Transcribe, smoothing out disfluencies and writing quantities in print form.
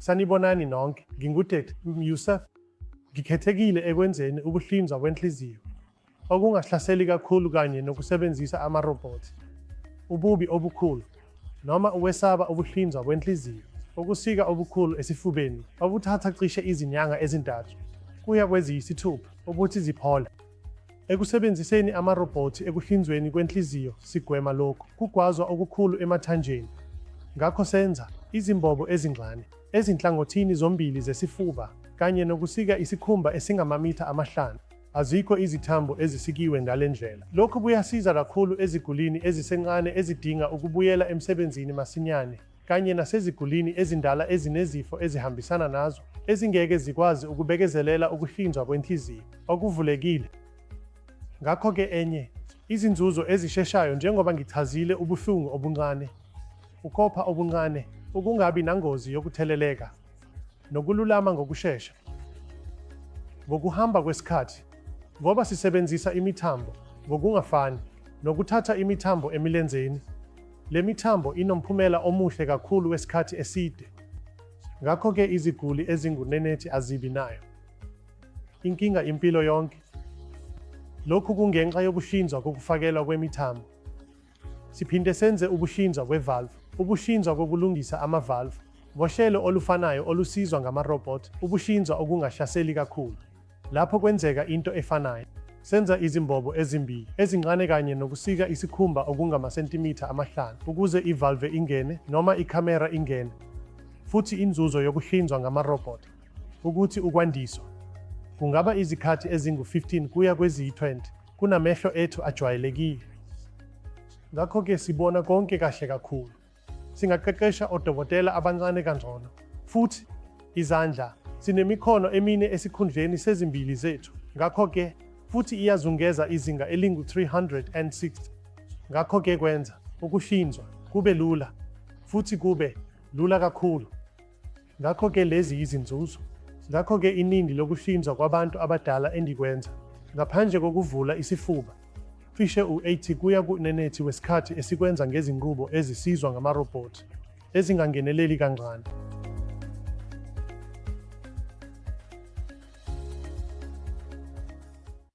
Sanibonani nonke, ngingu-Dkt. Yusuf. Ngikhethekile ekwenzeni ukuhlinzwa kwenhliziyo, okungahlaseli kakhulu kanye nokusebenzisa amarobhothi. Ububi obukhulu, noma ukwesaba ukuhlinzwa kwenhliziyo, ukusika obukhulu esifubeni, obuthatha cishe izinyanga ezintathu kuya kweziyisithupha ukuthi ziphole. Ekusebenziseni amarobhothi ekuhlinzweni kwenhliziyo sigwema lokhu kugwazwa okukhulu emathanjeni. Ngakho senza izimbobo ezincane ezinhlangothini zombili zesifuba kanye nokusika isikhumba esingamamitha amahlanu. Azikho izithambo ezisikiwe ngale ndlela. Lokhu kuyasiza kakhulu ezigulini ezisencane ezidinga ukubuyela emsebenzini masinyane kanye nasezigulini ezindala ezinezifo ezihambisana nazo ezingeke zikwazi ukubekezelela ukuhlinzwa kwenhliziyo okuvulekile. Ngakho-ke enye izinzuzo ezisheshayo njengoba ngichazile ubuhlungu obuncane, ukopha obuncane, ukungabi nangozi yokutheleleka, nokululama ngokushesha. Ngokuhamba kwesikhathi, ngoba sisebenzisa imithambo ngokungafani nokuthatha imithambo emilenzeni, le mithambo inomphumela omuhle kakhulu wesikhathi eside. Ngakho-ke iziguli ezingunenethi azibi nayo inkinga impilo yonke. Lokhu kungenxa yokuhlinzwa kokufakelwa kwemithambo. Siphinde senze ukuhlinzwa kwe-valve, ukuhlinzwa kokulungisa ama-valve, ngohlelo olufanayo olusizwa ngamarobhothi, ukuhlinzwa okungahlaseli kakhulu. Lapho kwenzeka into efanayo, senza izimbobo ezimbili ezincane kanye nokusika isikhumba okungamasentimitha amahlanu ukuze i-valve ingene noma ikhamera ingene. Futhi inzuzo yokuhlinzwa ngamarobhothi ukuthi ukwandiswa kungaba izikhathi ezingu-15 kuya kweziyi-20 kunamehlo ethu ajwayelekile. Ngakho-ke sibona konke kahle kakhulu. Singaqeqesha odokotela abancane kangcono. Futhi izandla sinemikhono emine esikhundleni sezimbili zethu. Ngakho-ke futhi iyazungeza izinga elingu-360. Ngakho-ke kwenza ukuhlinzwa kube lula futhi kube lula kakhulu. Ngakho-ke lezi yizinzuzo. Ngakho-ke iningi lokuhlinzwa kwabantu abadala endikwenza, ngaphandle kokuvula isifuba, cishe u-80 kuya ku-90 wesikhathi esikwenza ngezinqubo ezisizwa ngamarobhothi ezingangeneleli kancane.